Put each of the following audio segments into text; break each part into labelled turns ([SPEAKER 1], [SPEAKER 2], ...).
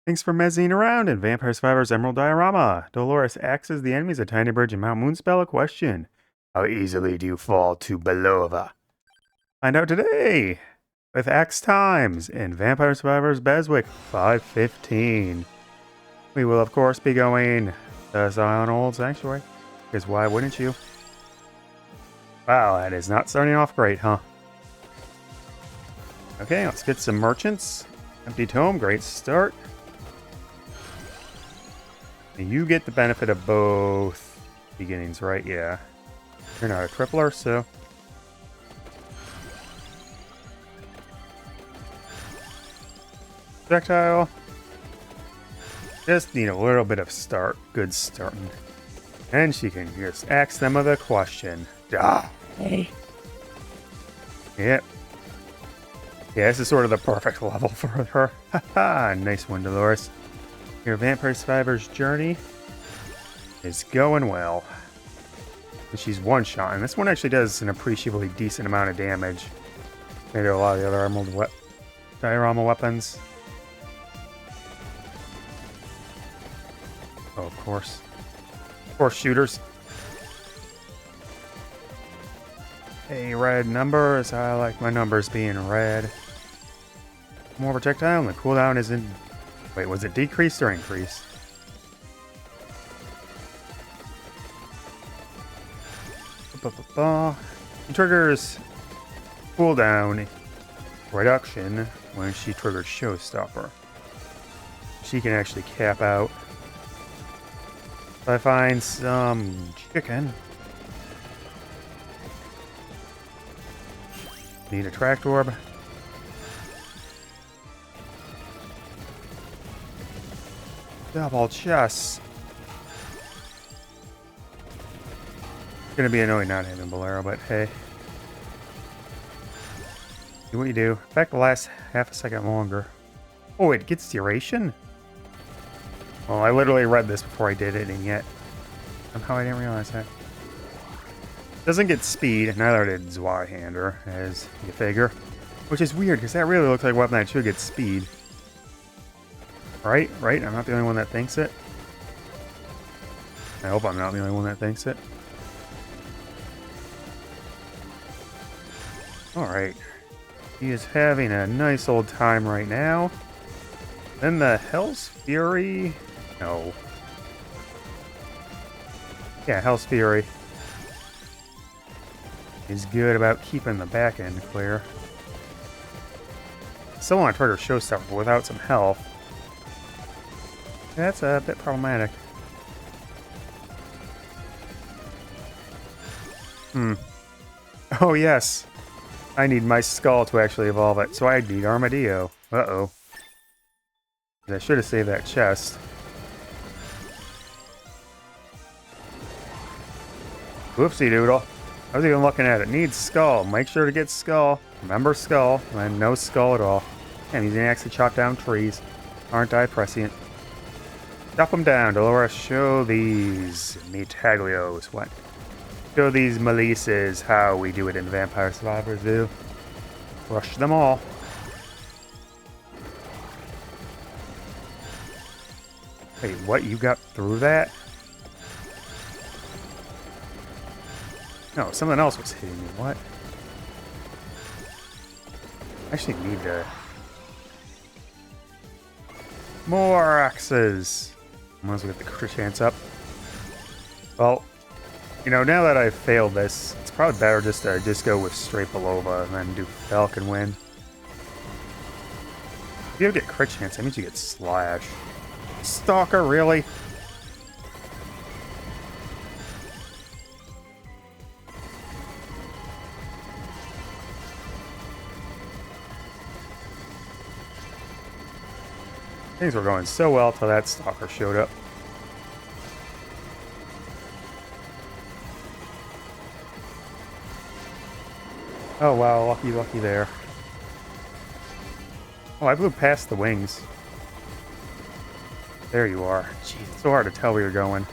[SPEAKER 1] Thanks for mezzying around in Vampire Survivors Emerald Diorama. Dolores axes the enemies at Tiny Bridge and Mount Moonspell. A question. How easily do you fall to Bullova? Find out today with Axe Times in Vampire Survivors BESWEC 515. We will, of course, be going to Zion Old Sanctuary, because why wouldn't you? Wow, that is not starting off great, huh? Okay, let's get some merchants. Empty tome, great start. You get the benefit of both beginnings, right? Yeah. You're not a tripler, so... Projectile. Just need a little bit of start. Good starting. And she can just ask them with a question. Die. Yep. Yeah, this is sort of the perfect level for her. Haha, nice one, Dolores. Your Vampire Survivors journey is going well. And she's one-shot, and this one actually does an appreciably decent amount of damage compared to a lot of the other Emerald Diorama weapons. Oh, of course. Of course, shooters. Hey, red numbers. I like my numbers being red. More projectile, and the cooldown isn't... Wait, was it decreased or increased? She triggers cooldown reduction when she triggers Showstopper. She can actually cap out. If I find some chicken. Need a tract orb. Double chests. It's gonna be annoying not having Bolero, but hey. Do what you do. In fact, the last half a second longer. Oh, it gets duration? Well, I literally read this before I did it, and yet somehow I didn't realize that. Doesn't get speed, neither did Zweihander, as you figure. Which is weird, because that really looks like a weapon that should get speed. Right? Right? I'm not the only one that thinks it. I hope I'm not the only one that thinks it. Alright. He is having a nice old time right now. Then the Hell's Fury... No. Yeah, Hell's Fury is good about keeping the back end clear. Still want to trigger Showstopper without some health. That's a bit problematic. Oh yes. I need my skull to actually evolve it, so I need Armadillo. Uh-oh. I should have saved that chest. Whoopsie doodle. I was even looking at it. Needs skull. Make sure to get skull. Remember skull. And no skull at all. Damn, he's gonna actually chop down trees. Aren't I prescient? Chop them down. Dolores, show these Metaglios. What? Show these Melisses how we do it in Vampire Survivors do. Crush them all. Wait, what? You got through that? No, something else was hitting me. What? I actually need to... More axes! Might as well get the crit chance up. Well, you know, now that I've failed this, it's probably better just to just go with straight Bullova and then do Falcon Wind. If you ever get crit chance, that means you get slash. Stalker, really? Things were going so well till that stalker showed up. Oh wow, lucky, lucky there. Oh, I blew past the wings. There you are. Jeez, it's so hard to tell where you're going.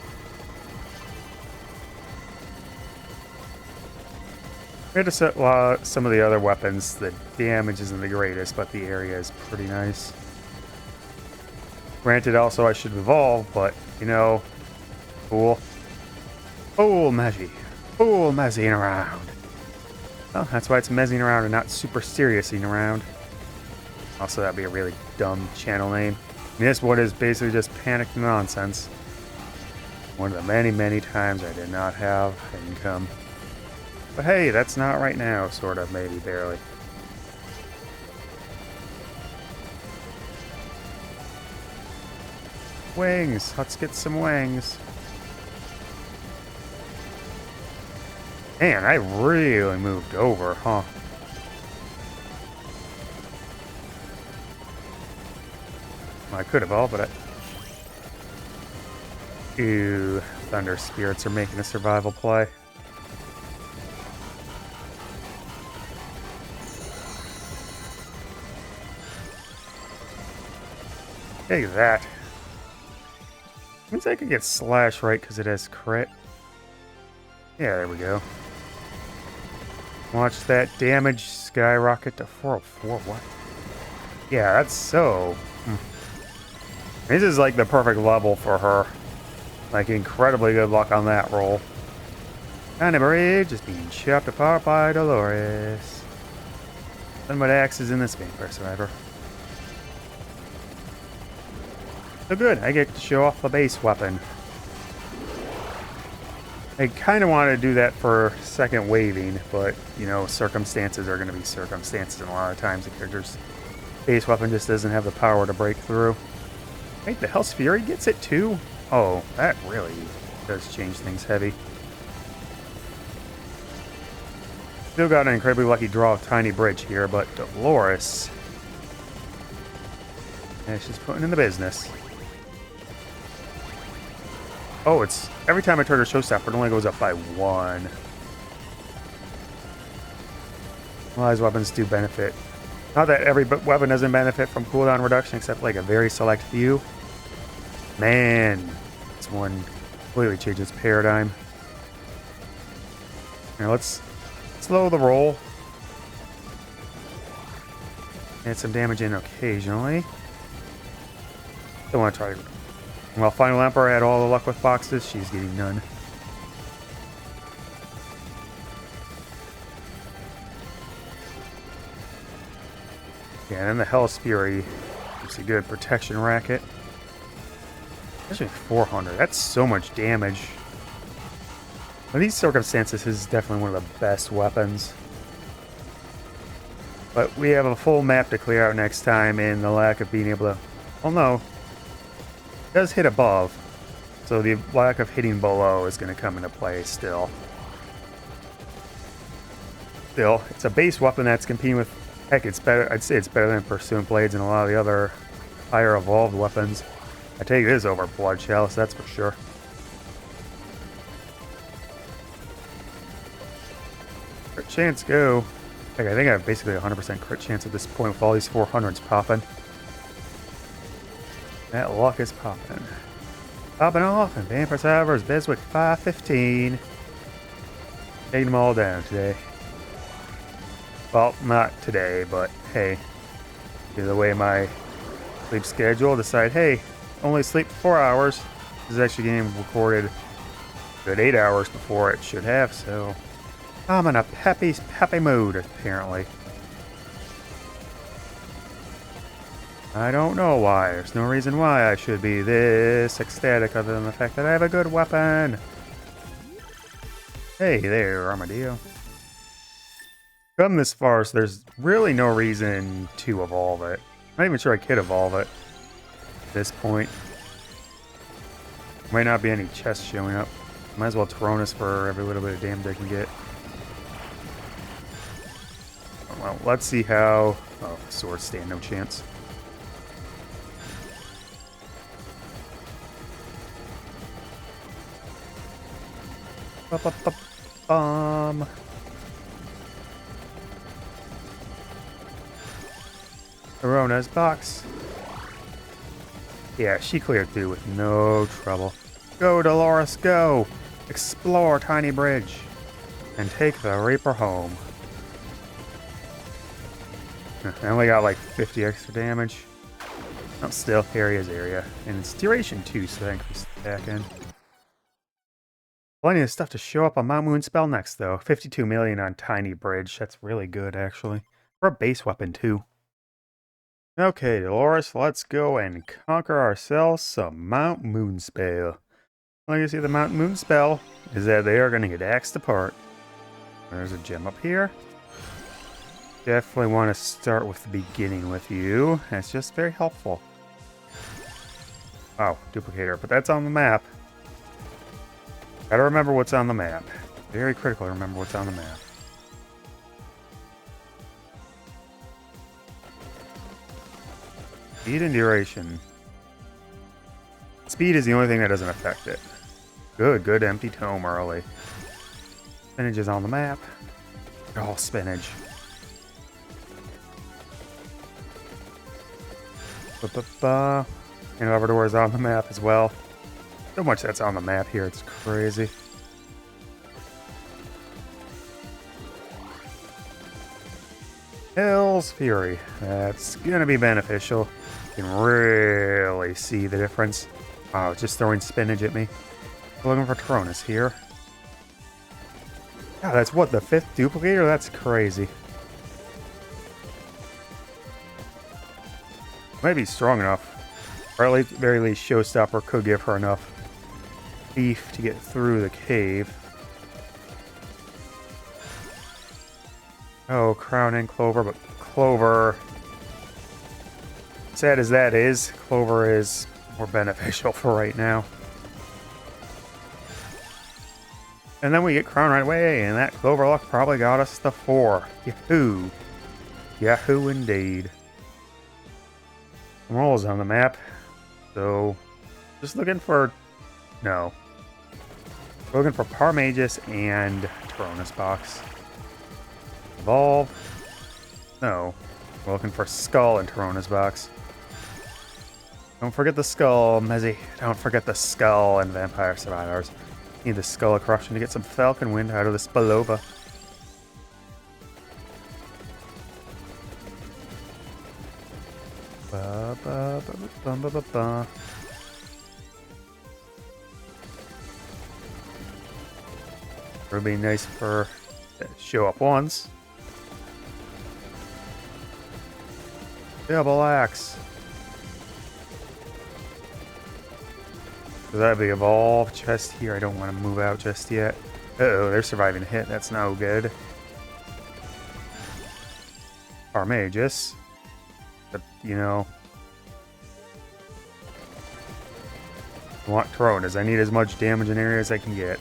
[SPEAKER 1] Compared to some of the other weapons, the damage isn't the greatest, but the area is pretty nice. Granted, also I should evolve, but, you know, cool. Full Mezzy. Full Mezzying around. Well, that's why it's Mezzying around and not super seriousing around. Also, that'd be a really dumb channel name. And this one is basically just panicked nonsense. One of the many, many times I did not have income. But hey, that's not right now, sort of, maybe, barely. Wings! Let's get some wings. Man, I really moved over, huh? Well, I could have all, but I... Ew, Thunder Spirits are making a survival play. Take that. Means I could get Slash right because it has crit. Yeah, there we go. Watch that damage skyrocket to 404. What? Yeah, that's so... This is like the perfect level for her. Like, incredibly good luck on that roll. Tiny Bridge is being chopped apart by Dolores. Nothing but axes in this Vampire Survivor. So good, I get to show off the base weapon. I kind of want to do that for second waving, but, you know, circumstances are going to be circumstances, and a lot of times the character's base weapon just doesn't have the power to break through. Wait, the Hell's Fury gets it too? Oh, that really does change things heavy. Still got an incredibly lucky draw of Tiny Bridge here, but Dolores... yeah, she's putting in the business. Oh, it's... every time I turn her showstopper, it only goes up by 1. Well, these weapons do benefit. Not that every weapon doesn't benefit from cooldown reduction, except like a very select few. Man, this one completely changes paradigm. Now let's slow the roll. Add some damage in occasionally. Don't want to try. Well, Final Emperor had all the luck with boxes. She's getting none. Yeah, and then the Hell's Fury gives a good protection racket. Especially 400. That's so much damage. In these circumstances, this is definitely one of the best weapons. But we have a full map to clear out next time, and the lack of being able to... well, no. It does hit above. So the lack of hitting below is going to come into play still. Still, it's a base weapon that's competing with... heck, it's better. I'd say it's better than Pursuant Blades and a lot of the other higher evolved weapons. I take this over Blood Chalice, that's for sure. Crit chance, go. Heck, I think I have basically a 100% crit chance at this point with all these 400s popping. That luck is popping. Popping off, and Vampire Survivors BESWEC 515. Taking them all down today. Well, not today, but hey. Either way, my sleep schedule, decide, hey, only sleep for 4 hours. This is actually getting recorded a good 8 hours before it should have, so I'm in a peppy mood, apparently. I don't know why. There's no reason why I should be this ecstatic other than the fact that I have a good weapon. Hey there, Armadillo. Come this far, so there's really no reason to evolve it. I'm not even sure I could evolve it at this point. Might not be any chests showing up. Might as well Tyrannus for every little bit of damage I can get. Well, let's see how... oh, swords stand no chance. Bomb. Corona's box. Yeah, she cleared through with no trouble. Go, Dolores, go! Explore Tiny Bridge. And take the Reaper home. I only got like 50 extra damage. I'll still carry his area. And it's duration too, so that increases the back end. Plenty of stuff to show up on Mount Moonspell next, though. 52 million on Tiny Bridge. That's really good, actually. For a base weapon, too. Okay, Dolores, let's go and conquer ourselves some Mount Moonspell. Like you see, the Mount Moonspell is that they are going to get axed apart. There's a gem up here. Definitely want to start with the beginning with you. That's just very helpful. Oh, duplicator, but that's on the map. Gotta remember what's on the map. Very critical to remember what's on the map. Speed and duration. Speed is the only thing that doesn't affect it. Good empty tome early. Spinach is on the map. Oh, spinach. And Labrador is on the map as well. So much that's on the map here, it's crazy. Hell's Fury. That's gonna be beneficial. You can really see the difference. Oh, just throwing spinach at me. We're looking for Tronus here. Yeah, that's what, the 5th duplicator? That's crazy. Might be strong enough. Or at least, very least, Showstopper could give her enough beef to get through the cave. Oh, Crown and Clover, but Clover... Sad as that is, Clover is more beneficial for right now. And then we get Crown right away, and that Clover luck probably got us the 4. Yahoo! Yahoo indeed. Emerald's on the map, so just looking for... No. We're looking for Parmagus and Tronus Box. Evolve. No. We're looking for Skull and Tronus Box. Don't forget the Skull, Mezzy. Don't forget the Skull and Vampire Survivors. Need the Skull of Corruption to get some Falcon Wind out of this Bullova. Would be nice for show up once. Double axe. So that'd be evolve chest here. I don't want to move out just yet. Uh-oh, they're surviving a hit. That's no good. Armagus. But, you know. I want Coronas. I need as much damage in area as I can get.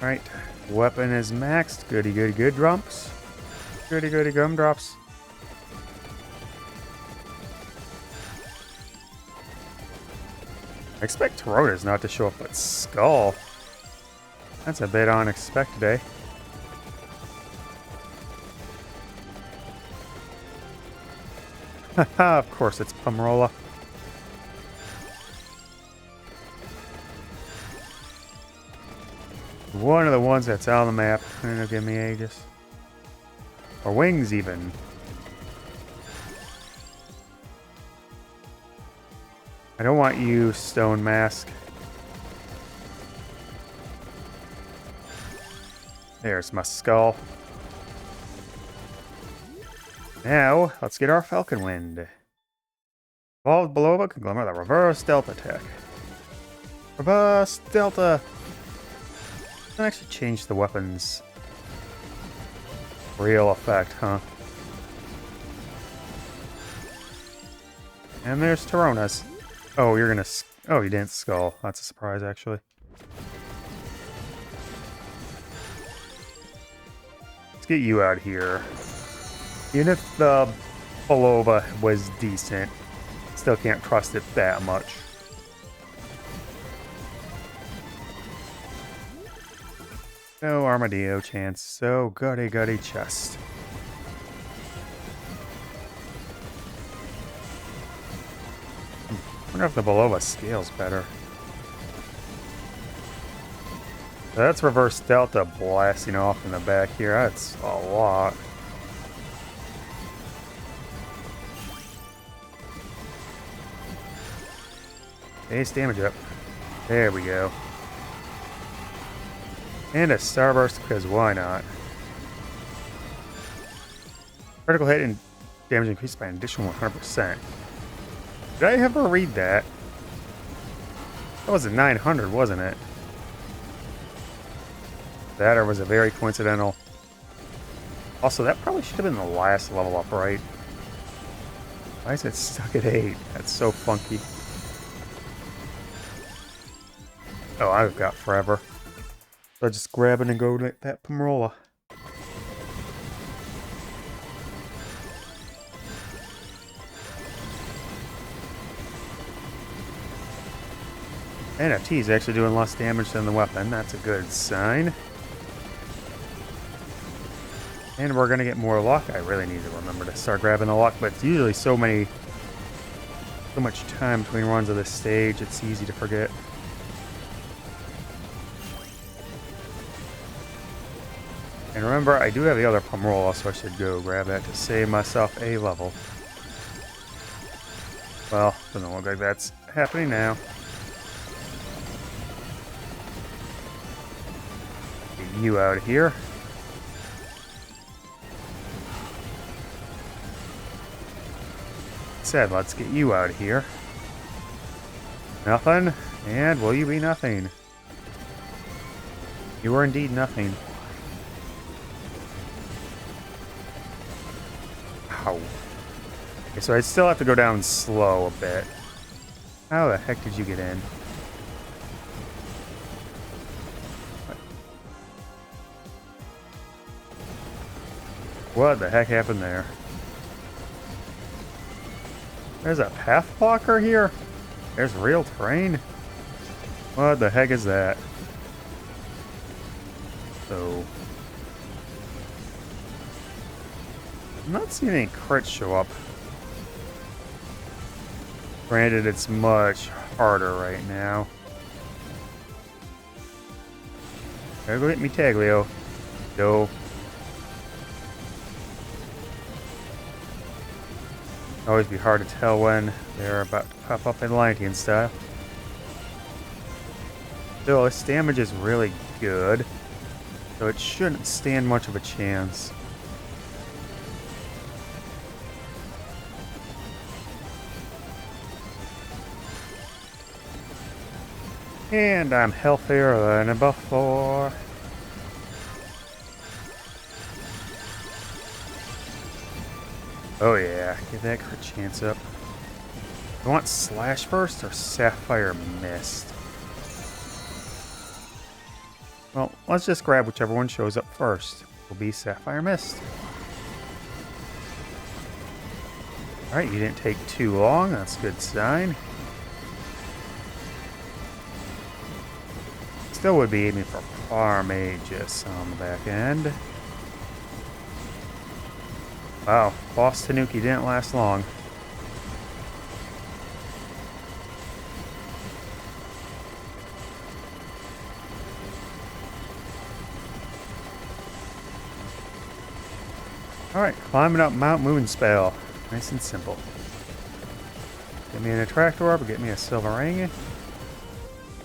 [SPEAKER 1] Alright. Weapon is maxed. Goody, goody, good drops. Goody, goody, gumdrops. I expect Toronas not to show up, but Skull. That's a bit unexpected, eh? Haha, of course it's Pumrola. One of the ones that's on the map. It'll give me ages. Or wings, even. I don't want you, Stone Mask. There's my skull. Now, let's get our Falcon Wind. Evolved Bullova Conglomerate, the reverse Delta attack. Reverse Delta! Can actually change the weapon's real effect, huh? And there's Toronas. Oh, you're gonna... Oh, you didn't Skull. That's a surprise, actually. Let's get you out here. Even if the Bullova was decent, still can't trust it that much. No Armadillo chance. So goody chest. I wonder if the Bullova scales better. That's reverse Delta blasting off in the back here. That's a lot. Base damage up. There we go. And a starburst, because why not? Critical hit and damage increased by an additional 100%. Did I ever read that? That was a 900, wasn't it? That or was it very coincidental? Also, that probably should have been the last level up, right? Why is it stuck at 8? That's so funky. Oh, I've got forever. So I just grab it and go to that Pumrola. NFT is actually doing less damage than the weapon. That's a good sign. And we're going to get more luck. I really need to remember to start grabbing the luck, but it's usually so much time between runs of this stage, it's easy to forget. And remember, I do have the other Pumrola, so I should go grab that to save myself a level. Well, doesn't look like that's happening now. Get you out of here. Said, let's get you out of here. Nothing, and will you be nothing? You are indeed nothing. Ow. Okay, so I still have to go down slow a bit. How the heck did you get in? What the heck happened there? There's a path blocker here? There's real terrain? What the heck is that? So... I'm not seeing any crits show up. Granted, it's much harder right now. Gotta go get me Taglio. Go. Always be hard to tell when they're about to pop up in Lantian style. Still, this damage is really good, so it shouldn't stand much of a chance. And I'm healthier than before. Oh yeah, get that crit chance up. I want Slash first or Sapphire Mist? Well, let's just grab whichever one shows up first. Will be Sapphire Mist. Alright, you didn't take too long, that's a good sign. Still would be aiming for Parmagus on the back end. Wow, Boss Tanuki didn't last long. Alright, climbing up Mount Moonspell. Nice and simple. Get me an Attractor Orb, get me a Silver Ring.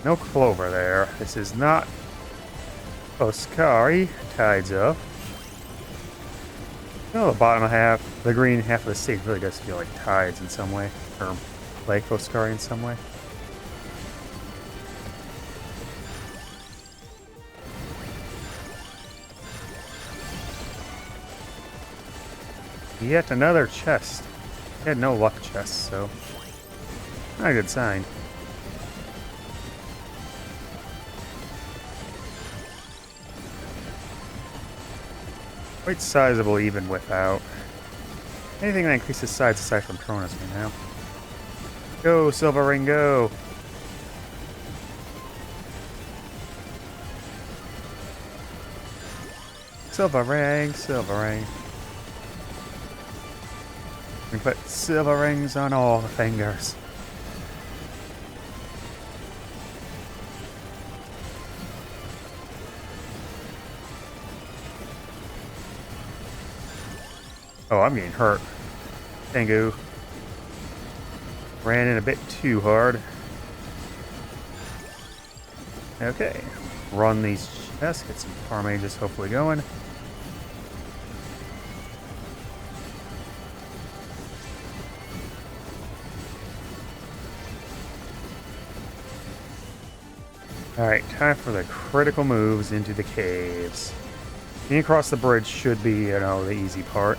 [SPEAKER 1] No Clover there. This is not Oscari, Tides of. Oh, the bottom half, the green half of the stage really does feel like Tides in some way. Or like Oscari in some way. Yet another chest. I had no luck chests, so not a good sign. Quite sizable even without. Anything that increases size aside from Cronus right now. Go, Silver Ring, go! Silver Ring, Silver Ring. We put silver rings on all the fingers. Oh, I'm getting hurt. Tengu. Ran in a bit too hard. Okay. Run these chests, get some power mages hopefully going. Alright, time for the critical moves into the caves. Getting across the bridge should be, you know, the easy part.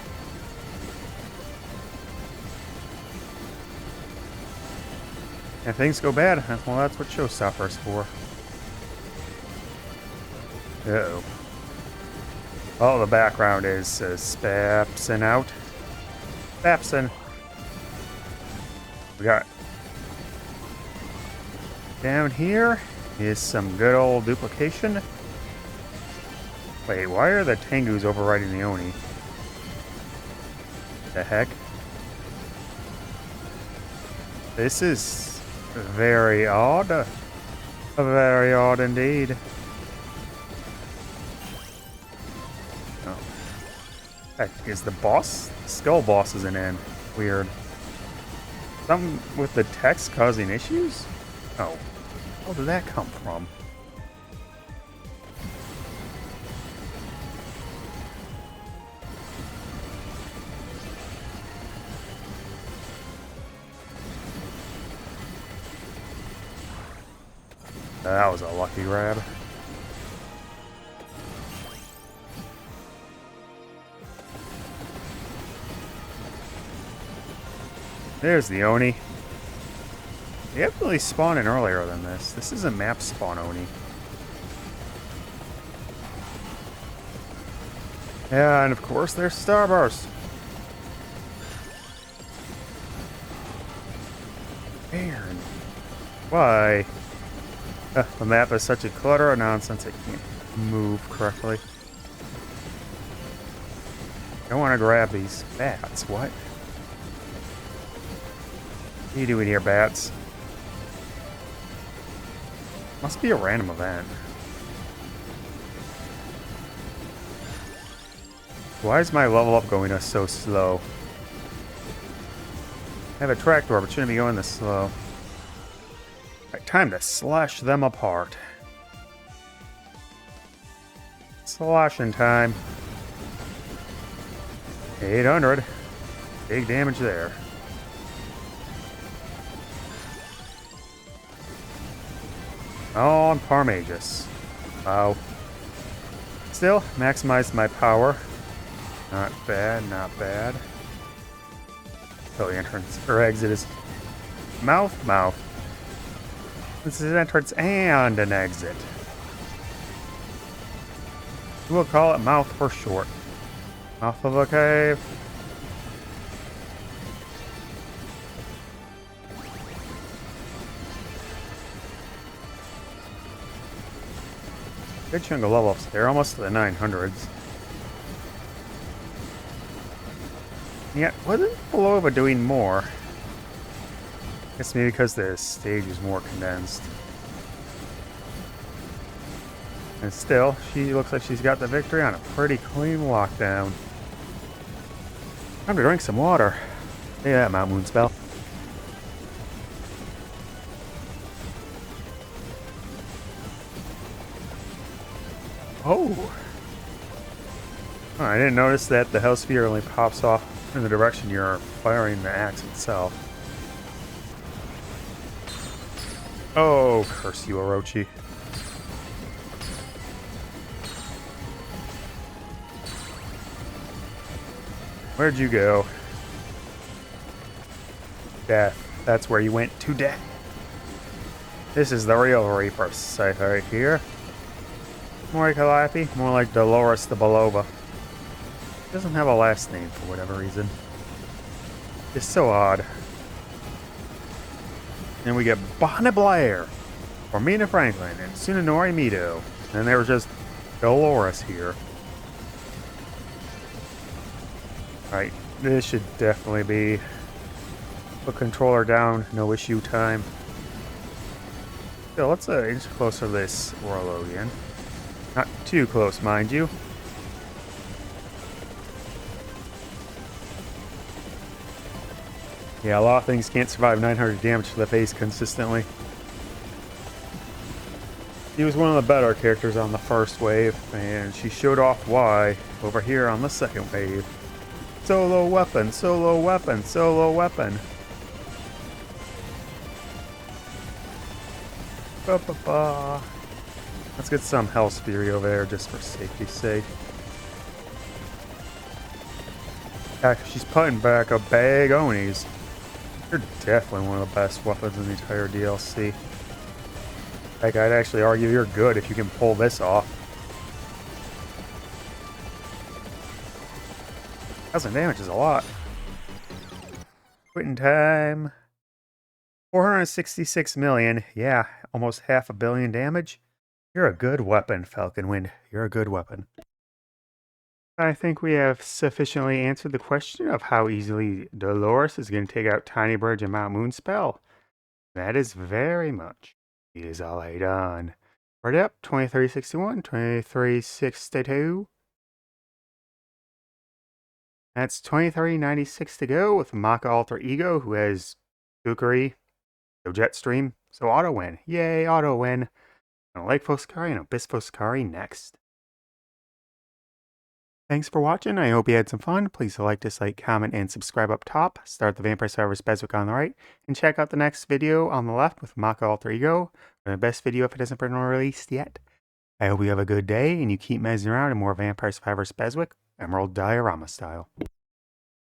[SPEAKER 1] If things go bad, well, that's what showstopper's for. Uh-oh. Oh, the background is Spapsin out. Spapsin. We got... Down here is some good old duplication. Wait, why are the Tengus overriding the Oni? The heck? This is very odd. Very odd indeed. Oh. Heck, is the boss? The skull boss isn't in. Weird. Something with the text causing issues? Oh. Where did that come from? That was a lucky grab. There's the Oni. They definitely spawned in earlier than this. This is a map spawn Oni. Yeah, and of course there's Starburst. Weird. Why? The map is such a clutter of nonsense it can't move correctly. I want to grab these bats. What? What are you doing here, bats? Must be a random event. Why is my level up going so slow? I have a trapdoor, but shouldn't be going this slow. Right, time to slash them apart. Slashing time. 800. Big damage there. Oh, I'm Parmagus. Wow. Still, maximized my power. Not bad, not bad. So the entrance, or exit is mouth, mouth. This is an entrance and an exit. We'll call it mouth for short. Mouth of a cave. Good chunk of level ups there, almost to the 900s. Yet, wasn't Bullova doing more? Guess maybe because the stage is more condensed. And still, she looks like she's got the victory on a pretty clean lockdown. Time to drink some water. Yeah, Mount Moonspell. Oh! I didn't notice that the Hell Sphere only pops off in the direction you're firing the axe itself. Oh, curse you, Orochi. Where'd you go? Death. That's where you went, to death. This is the real Reaper site right here. More like Calliope, more like Dolores the Bullova. Doesn't have a last name for whatever reason. It's so odd. And we get Bonnie Blair, Romina Franklin, and Tsunenori Mito. And there was just Dolores here. Right, this should definitely be put controller down, no issue time. So let's inch closer to this Orlo again. Not too close, mind you. Yeah, a lot of things can't survive 900 damage to the face consistently. She was one of the better characters on the first wave, and she showed off why over here on the second wave. Solo weapon, solo weapon, solo weapon. Ba-ba-ba. Let's get some Hell's Fury over there just for safety's sake. Heck, she's putting back a bag Onis. You're definitely one of the best weapons in the entire DLC. Heck, I'd actually argue you're good if you can pull this off. 1,000 damage is a lot. Quitting time. 466 million. Yeah, almost 500 million damage. You're a good weapon, Falcon Wind. You're a good weapon. I think we have sufficiently answered the question of how easily Dolores is going to take out Tiny Bird and Mount Moonspell. That is very much. It is all I done. Right up, 2361, 2362. That's 2396 to go with Maka Alter Ego, who has Kukuri, so Jetstream, so auto win. Yay, auto win. And Lake Foskari and Abyss Foskari next. Thanks for watching. I hope you had some fun. Please like, dislike, comment, and subscribe up top. Start the Vampire Survivors BESWEC on the right. And check out the next video on the left with Maka Alter Ego. The best video if it hasn't been released yet. I hope you have a good day and you keep mezzing around in more Vampire Survivors BESWEC Emerald Diorama style.